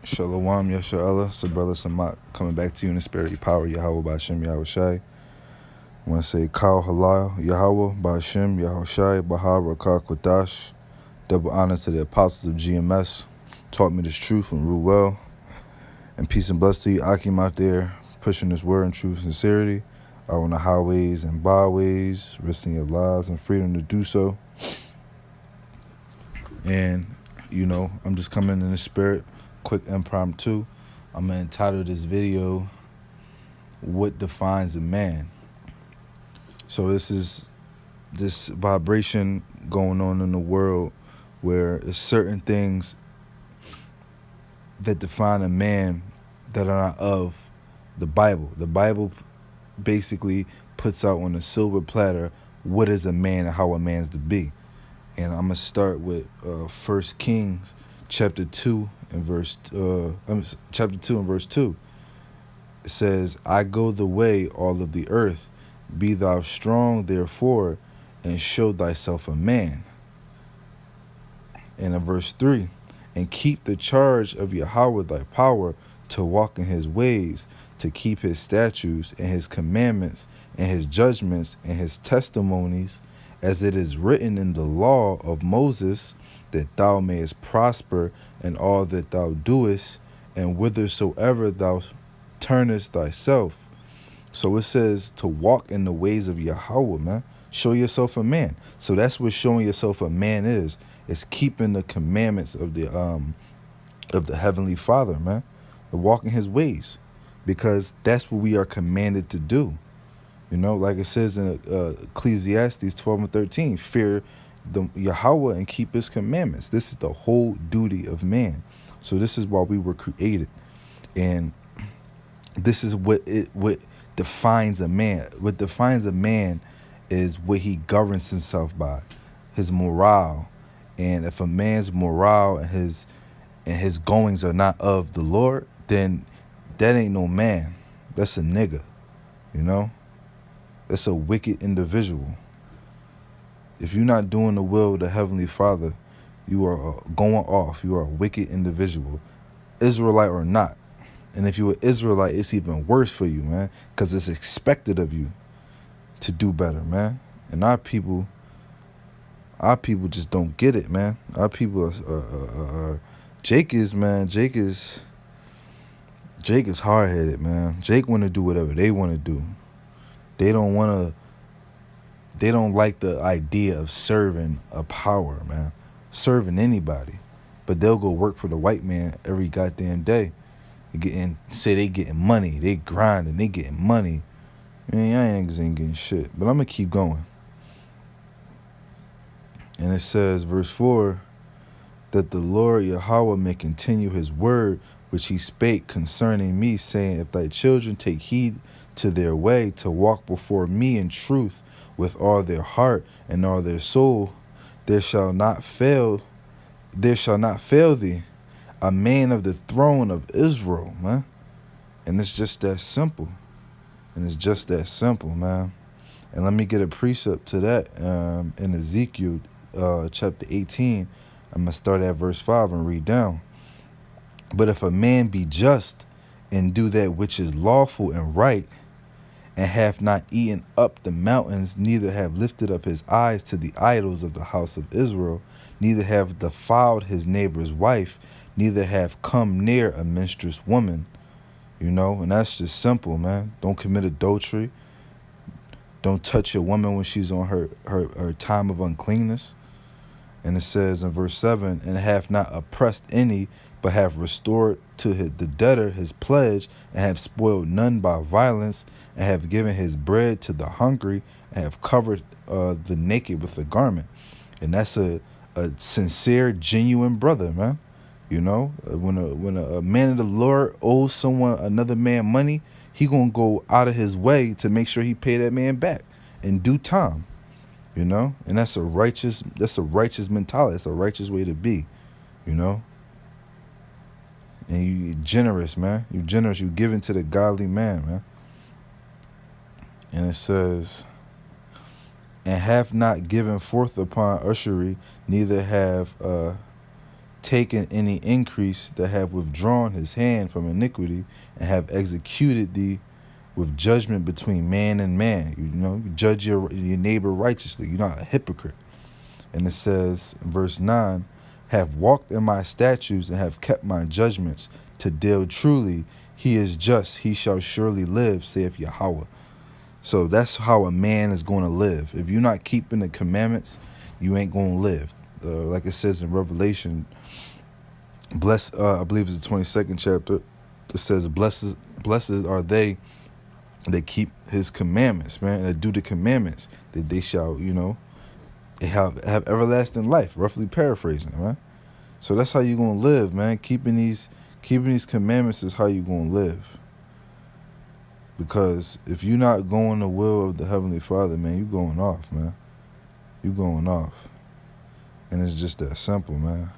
Shalom, Yeshua, so brother Samat, coming back to you in the spirit of power, Yahweh Ba'Shem Yahweh Shai. I want to say Kal Halal, Yahweh Ba'Shem Yahweh Shai, Baha Rakah Kodash. Double honor to the apostles of GMS, taught me this truth and rule well. And peace and bless to you, Akim out there, pushing this word in truth and sincerity, out on the highways and byways, risking your lives and freedom to do so. And, I'm just coming in the spirit, quick impromptu. I'm going to entitle this video, What Defines a Man? So this is this vibration going on in the world where there's certain things that define a man that are not of the Bible. The Bible basically puts out on a silver platter what is a man and how a man's to be. And I'm going to start with 1 Kings chapter 2 and verse 2. It says, I go the way all of the earth. Be thou strong, therefore, and show thyself a man. And in verse 3, and keep the charge of Yahweh thy power to walk in his ways, to keep his statutes and his commandments and his judgments and his testimonies, as it is written in the law of Moses, that thou mayest prosper in all that thou doest, and whithersoever thou turnest thyself. So it says to walk in the ways of Yahweh, man. Show yourself a man. So that's what showing yourself a man is. It's keeping the commandments of the Heavenly Father, man. To walk in his ways. Because that's what we are commanded to do. Like it says in Ecclesiastes 12 and 13, fear the Yahweh and keep his commandments. This is the whole duty of man. So this is why we were created. And this is what defines a man. What defines a man is what he governs himself by, his morale. And if a man's morale and his goings are not of the Lord, then that ain't no man. That's a nigga, That's a wicked individual. If you're not doing the will of the Heavenly Father, you are going off. You are a wicked individual, Israelite or not. And if you're an Israelite, it's even worse for you, man, because it's expected of you to do better, man. And our people just don't get it, man. Our people Jake is hard-headed, man. Jake want to do whatever they want to do. They don't like the idea of serving a power, man. Serving anybody. But they'll go work for the white man every goddamn day. They getting money. They grinding. They getting money. Man, y'all niggas ain't getting shit. But I'm going to keep going. And it says, verse 4, that the Lord Yahweh may continue his word, which he spake concerning me, saying, if thy children take heed to their way, to walk before me in truth with all their heart and all their soul, there shall not fail thee a man of the throne of Israel, man. And it's just that simple. Man. And let me get a precept to that in Ezekiel chapter 18. I'm going to start at verse 5 and read down. But if a man be just and do that which is lawful and right, and have not eaten up the mountains, neither have lifted up his eyes to the idols of the house of Israel, neither have defiled his neighbor's wife, neither have come near a menstruous woman, and that's just simple, man. Don't commit adultery. Don't touch your woman when she's on her time of uncleanness. And it says in verse 7, and have not oppressed any, but have restored to the debtor his pledge, and have spoiled none by violence, and have given his bread to the hungry, and have covered the naked with a garment. And that's a sincere, genuine brother, man. When a man of the Lord owes another man money, he gonna go out of his way to make sure he pay that man back in due time. And that's a righteous mentality. It's a righteous way to be, And you're generous, man. You're generous. You're giving to the godly man, man. And it says, and have not given forth upon usury, neither have taken any increase, that have withdrawn his hand from iniquity, and have executed thee with judgment between man and man. You judge your neighbor righteously. You're not a hypocrite. And it says in verse 9, have walked in my statutes and have kept my judgments to deal truly. He is just, he shall surely live, saith Yahweh. So that's how a man is going to live. If you're not keeping the commandments, you ain't going to live. Like it says in Revelation, I believe it's the 22nd chapter, it says, blessed are they that keep his commandments, man, that do the commandments, that they shall, have everlasting life, roughly paraphrasing, man. So that's how you're going to live, man. Keeping these commandments is how you're going to live. Because if you're not going the will of the Heavenly Father, man, you're going off, man. You're going off. And it's just that simple, man.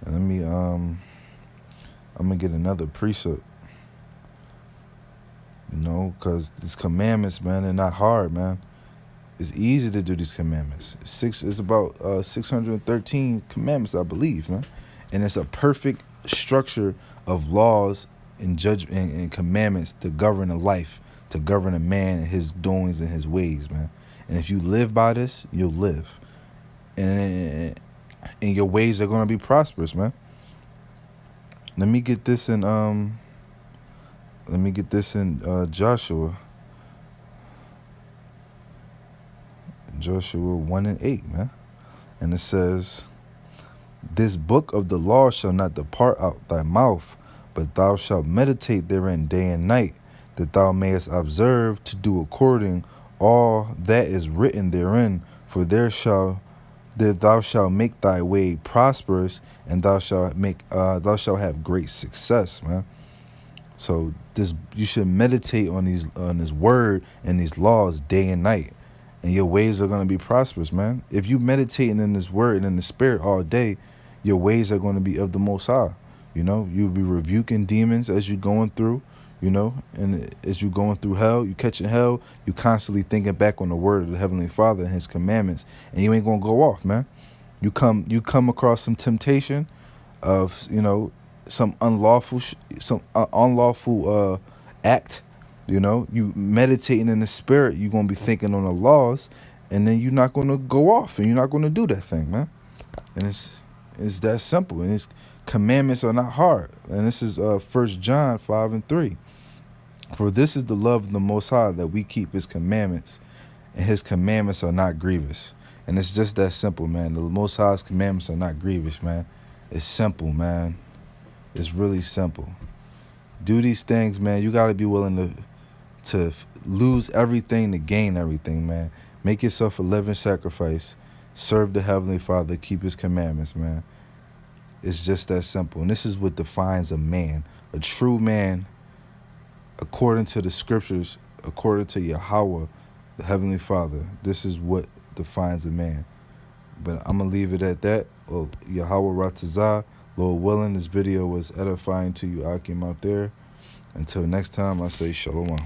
And I'm going to get another precept. Because these commandments, man, they're not hard, man. It's easy to do these commandments. It's about 613 commandments, I believe, man. And it's a perfect structure of laws and judgment and commandments to govern a life, to govern a man and his doings and his ways, man. And if you live by this, you'll live. And your ways are going to be prosperous, man. Let me get this in Joshua. Joshua 1 and 8, man. And it says, this book of the law shall not depart out thy mouth, but thou shalt meditate therein day and night, that thou mayest observe to do according all that is written therein. For thou shalt make thy way prosperous, and thou shalt have great success, man. So you should meditate on this word and these laws day and night, and your ways are going to be prosperous, man. If you meditating in this word and in the spirit all day, your ways are going to be of the Most High. You'll be rebuking demons as you're going through, and as you're going through hell, you catching hell, you constantly thinking back on the word of the Heavenly Father and his commandments, and you ain't going to go off, man. You come across some temptation of, some unlawful act, you meditating in the spirit, you're going to be thinking on the laws, and then you're not going to go off and you're not going to do that thing, man. And it's that simple. And his commandments are not hard. And this is 1 John 5 and 3. For this is the love of the Most High, that we keep his commandments, and his commandments are not grievous. And it's just that simple, man. The Most High's commandments are not grievous, man. It's simple, man. It's really simple. Do these things, man. You got to be willing to lose everything to gain everything, man. Make yourself a living sacrifice. Serve the Heavenly Father. Keep his commandments, man. It's just that simple. And this is what defines a man. A true man, according to the scriptures, according to Yahweh, the Heavenly Father. This is what defines a man. But I'm going to leave it at that. Yahweh Ratazah. Lord willing, this video was edifying to you, Akim, out there. Until next time, I say shalom.